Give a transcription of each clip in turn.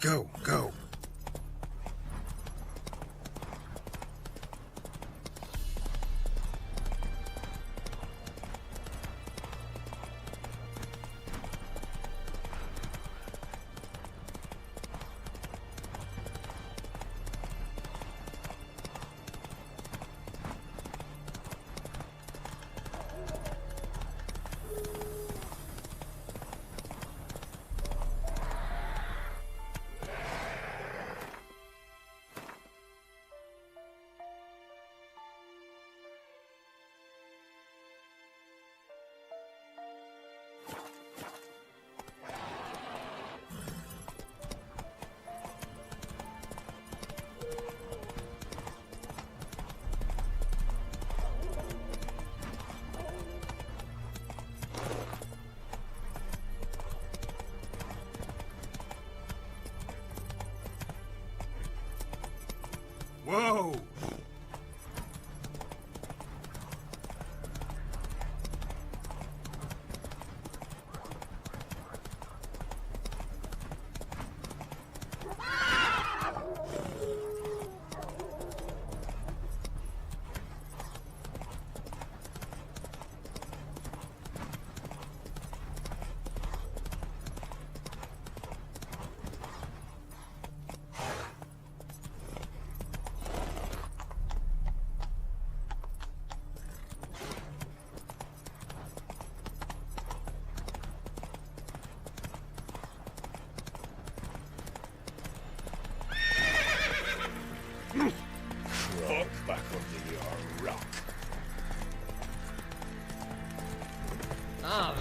Go, go. Whoa! Walk back under your rock. Ah.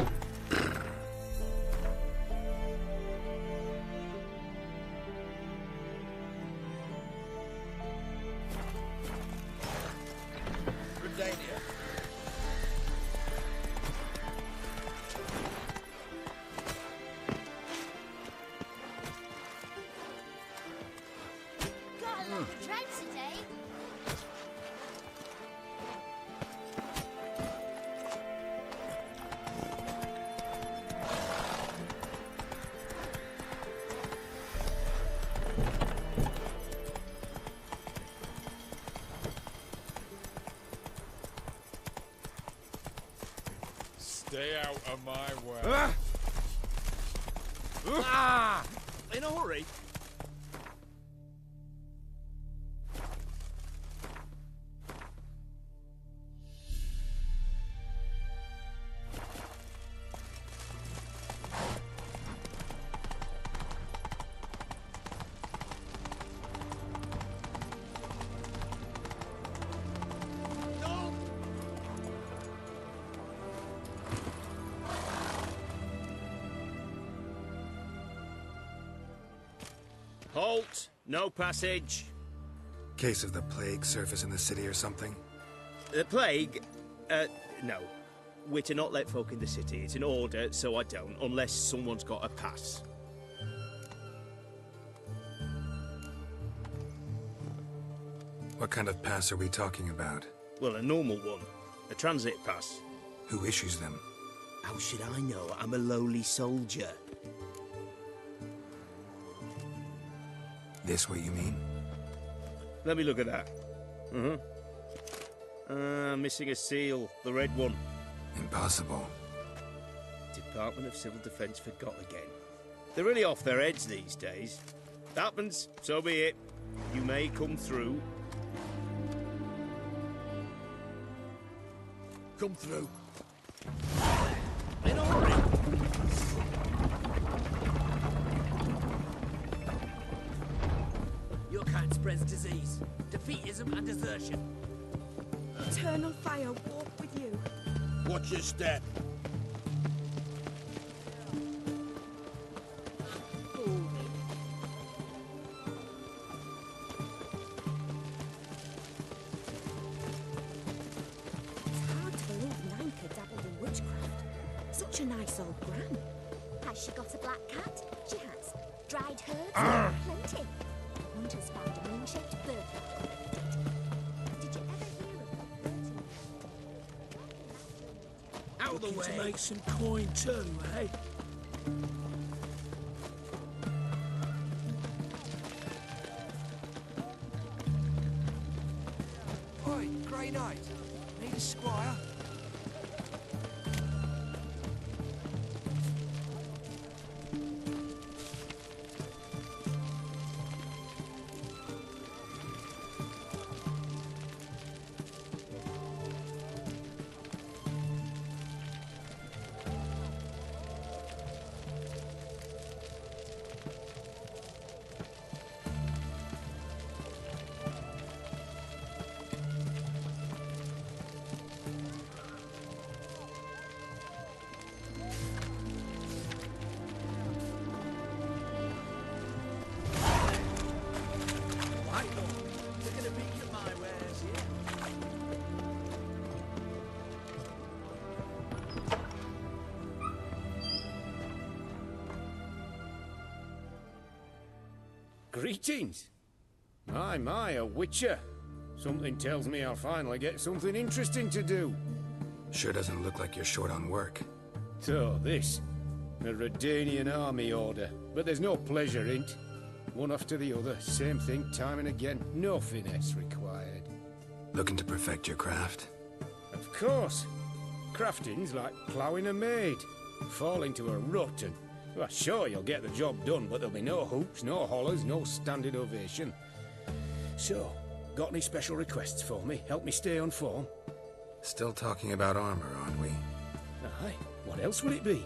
Britannia. Got a lot of trout today. Stay out of my way. Ah! In a hurry. Halt! No passage. Case of the plague surface in the city or something? The plague? No. We're to not let folk in the city. It's an order, so I don't, unless someone's got a pass. What kind of pass are we talking about? Well, a normal one. A transit pass. Who issues them? How should I know? I'm a lowly soldier. This what you mean? Let me look at that. Missing a seal. The red one. Impossible. Department of Civil Defence forgot again. They're really off their heads these days. Happens, so be it. You may come through. Come through. In a hurry. Your kind spreads disease, defeatism and desertion. Eternal fire walk with you. Watch your step. It's hard to believe Nanka dabbled in witchcraft. Such a nice old gran. Has she got a black cat? She has. Dried herbs? Plenty. Hunters found a moon-shaped bird that did you ever hear of that bird? Out of the way. To make some coin too, eh? Grey Knight. Need a squire? Right, Lord. Taking a peek at my wares here. Greetings. My, a witcher. Something tells me I'll finally get something interesting to do. Sure doesn't look like you're short on work. So, this. A Redanian army order. But there's no pleasure in't. One after the other, same thing time and again. No finesse required. Looking to perfect your craft? Of course. Crafting's like ploughing a maid. Fall into a rut and... Well, sure, you'll get the job done, but there'll be no hoops, no hollers, no standing ovation. So, got any special requests for me? Help me stay on form? Still talking about armor, aren't we? Aye. What else would it be?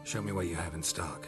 Show me what you have in stock.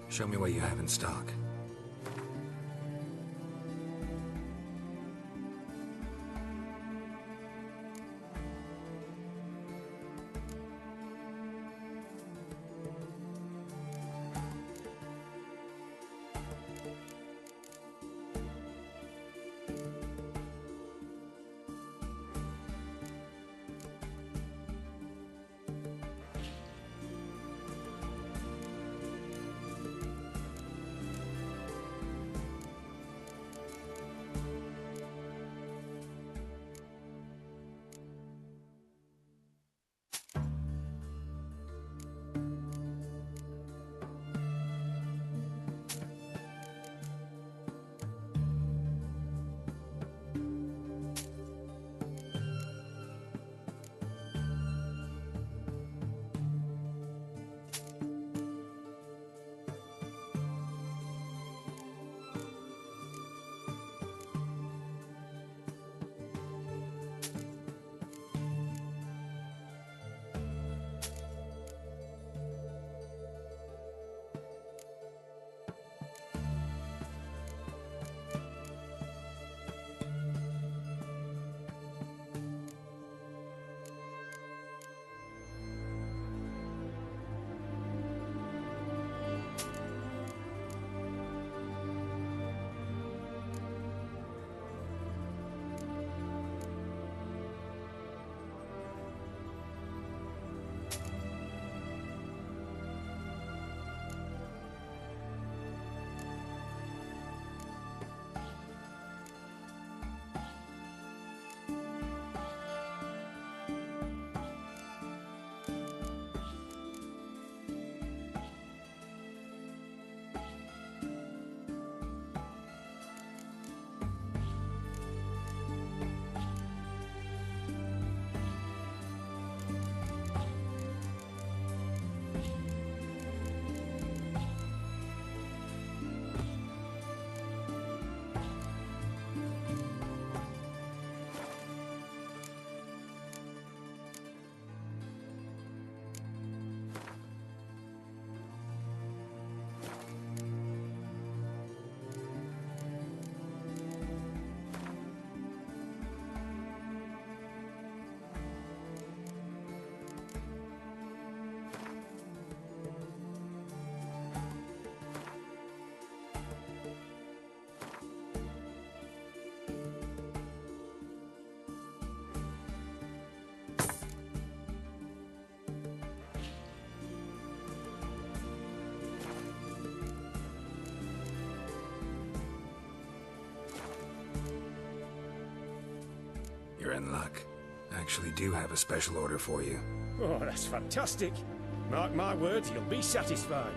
Show me what you have in stock. You're in luck. I actually do have a special order for you. Oh, that's fantastic. Mark my words, you'll be satisfied.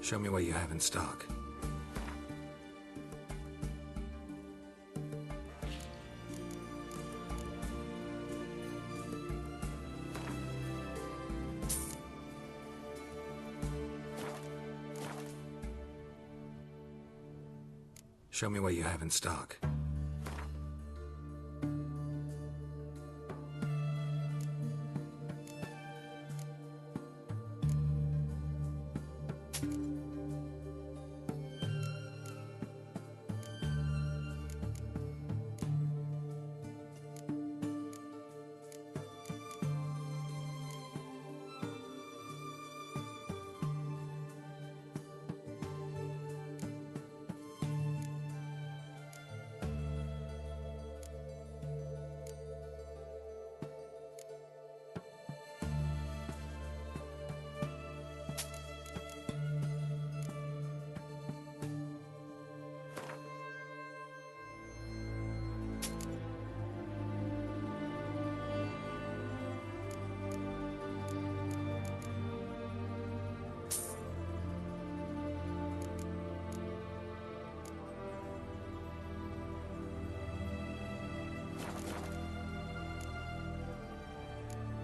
Show me what you have in stock. Show me what you have in stock.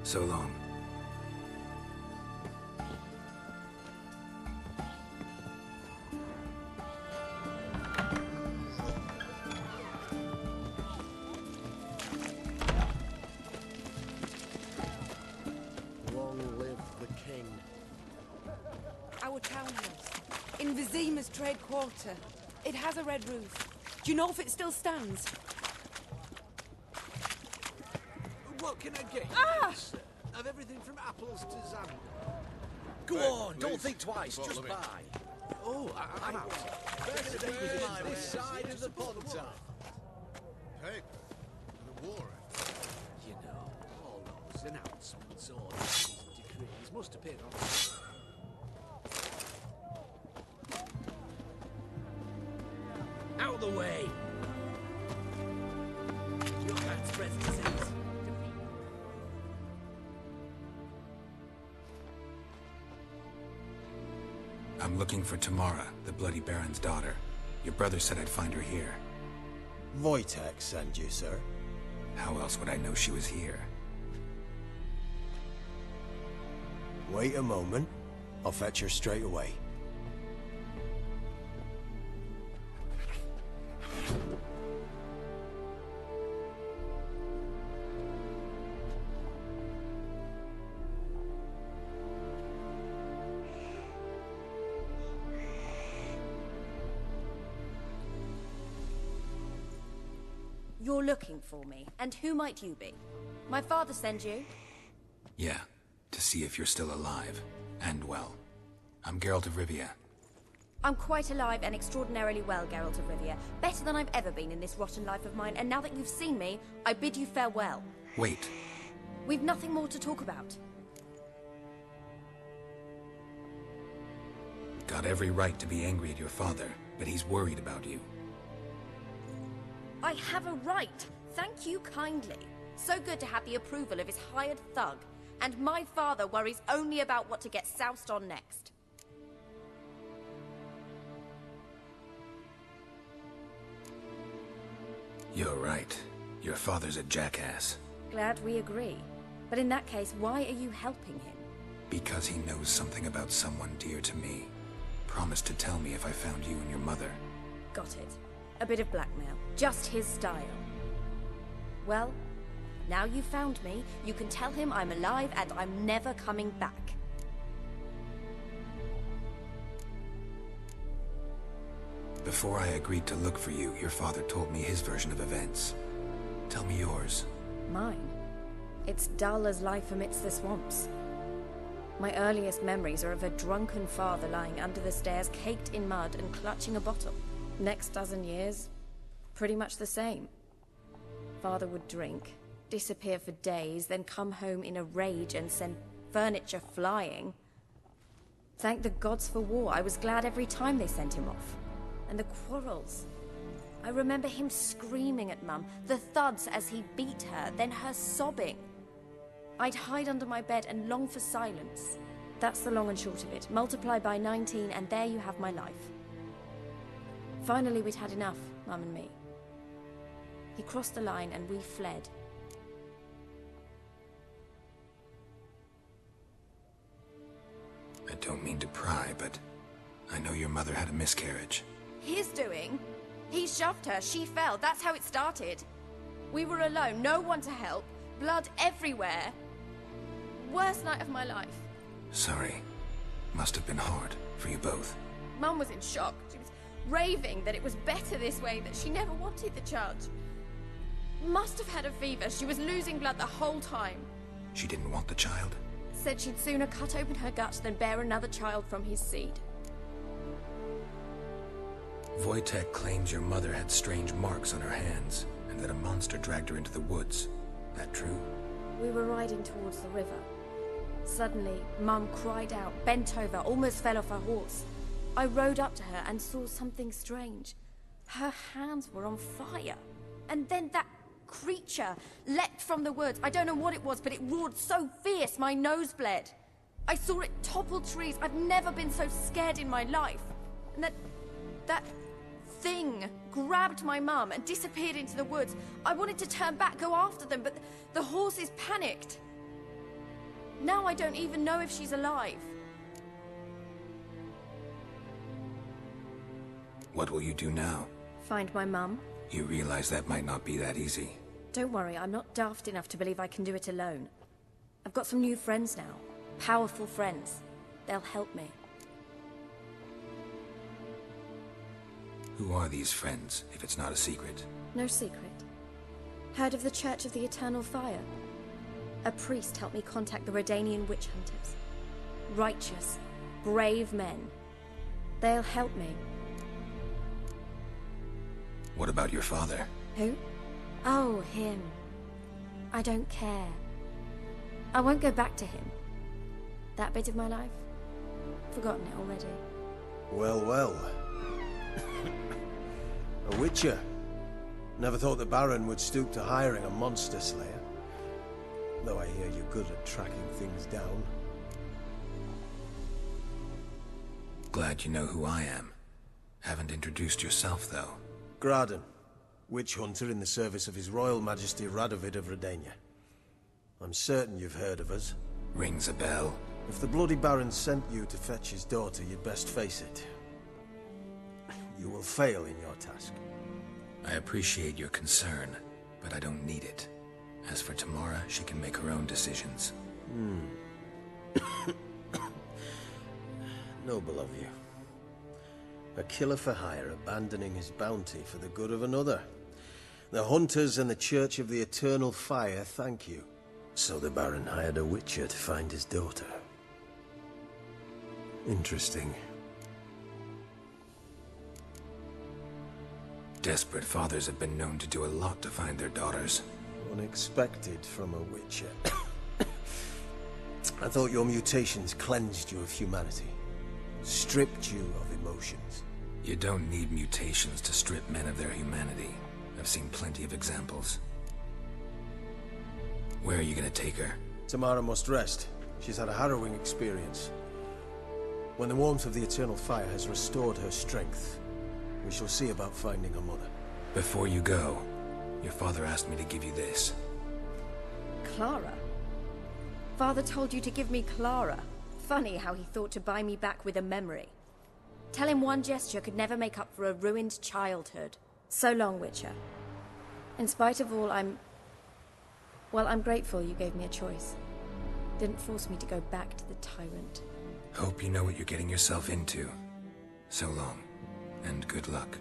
So long. Long live the king. Our townhouse. In Vizima's trade quarter. It has a red roof. Do you know if it still stands? What can I get you? Ah! Sir? Of everything from apples to zam. Go on, don't think twice, just buy. Oh, I'm out. Best of This side of the pond. Hey, the war. You know, all those announcements, orders, and decrees must appear on. Out of the way! Your man's presence is defeat. I'm looking for Tamara, the Bloody Baron's daughter. Your brother said I'd find her here. Wojtek sent you, sir. How else would I know she was here? Wait a moment. I'll fetch her straight away. You're looking for me, and who might you be? My father sent you? Yeah, to see if you're still alive. And well. I'm Geralt of Rivia. I'm quite alive and extraordinarily well, Geralt of Rivia. Better than I've ever been in this rotten life of mine, and now that you've seen me, I bid you farewell. Wait. We've nothing more to talk about. Got every right to be angry at your father, but he's worried about you. I have a right. Thank you kindly. So good to have the approval of his hired thug. And my father worries only about what to get soused on next. You're right. Your father's a jackass. Glad we agree. But in that case, why are you helping him? Because he knows something about someone dear to me. Promised to tell me if I found you and your mother. Got it. A bit of blackmail. Just his style. Well, now you've found me, you can tell him I'm alive and I'm never coming back. Before I agreed to look for you, your father told me his version of events. Tell me yours. Mine? It's dull as life amidst the swamps. My earliest memories are of a drunken father lying under the stairs, caked in mud and clutching a bottle. Next dozen years, pretty much the same. Father would drink, disappear for days, then come home in a rage and send furniture flying. Thank the gods for war. I was glad every time they sent him off. And the quarrels. I remember him screaming at Mum, the thuds as he beat her, then her sobbing. I'd hide under my bed and long for silence. That's the long and short of it. Multiply by 19 and there you have my life. Finally we'd had enough, Mum and me. He crossed the line and we fled. I don't mean to pry, but I know your mother had a miscarriage. His doing? He shoved her, she fell, that's how it started. We were alone, no one to help, blood everywhere. Worst night of my life. Sorry. Must have been hard for you both. Mum was in shock. She was raving that it was better this way, that she never wanted the charge. Must have had a fever, she was losing blood the whole time. She didn't want the child? Said she'd sooner cut open her gut than bear another child from his seed. Wojtek claims your mother had strange marks on her hands, and that a monster dragged her into the woods. That true? We were riding towards the river. Suddenly, Mum cried out, bent over, almost fell off her horse. I rode up to her and saw something strange. Her hands were on fire. And then that creature leapt from the woods. I don't know what it was, but it roared so fierce my nose bled. I saw it topple trees. I've never been so scared in my life. And that thing grabbed my mum and disappeared into the woods. I wanted to turn back, go after them, but the horses panicked. Now I don't even know if she's alive. What will you do now? Find my mum. You realize that might not be that easy. Don't worry, I'm not daft enough to believe I can do it alone. I've got some new friends now. Powerful friends. They'll help me. Who are these friends, if it's not a secret? No secret. Heard of the Church of the Eternal Fire? A priest helped me contact the Redanian witch hunters. Righteous, brave men. They'll help me. What about your father? Who? Oh, him. I don't care. I won't go back to him. That bit of my life? Forgotten it already. Well, well. A witcher. Never thought the Baron would stoop to hiring a monster slayer. Though I hear you're good at tracking things down. Glad you know who I am. Haven't introduced yourself, though. Graden, witch hunter in the service of His Royal Majesty Radovid of Redania. I'm certain you've heard of us. Rings a bell. If the bloody Baron sent you to fetch his daughter, you'd best face it. You will fail in your task. I appreciate your concern, but I don't need it. As for Tamara, she can make her own decisions. Noble of you. A killer for hire abandoning his bounty for the good of another. The hunters and the Church of the Eternal Fire thank you. So the Baron hired a witcher to find his daughter. Interesting. Desperate fathers have been known to do a lot to find their daughters. Unexpected from a witcher. I thought your mutations cleansed you of humanity. Stripped you of emotions. You don't need mutations to strip men of their humanity. I've seen plenty of examples. Where are you gonna take her? Tamara must rest. She's had a harrowing experience. When the warmth of the eternal fire has restored her strength, we shall see about finding her mother. Before you go, your father asked me to give you this. Clara? Father told you to give me Clara. Funny how he thought to buy me back with a memory. Tell him one gesture could never make up for a ruined childhood. So long, Witcher. In spite of all, I'm grateful you gave me a choice. Didn't force me to go back to the tyrant. Hope you know what you're getting yourself into. So long, and good luck.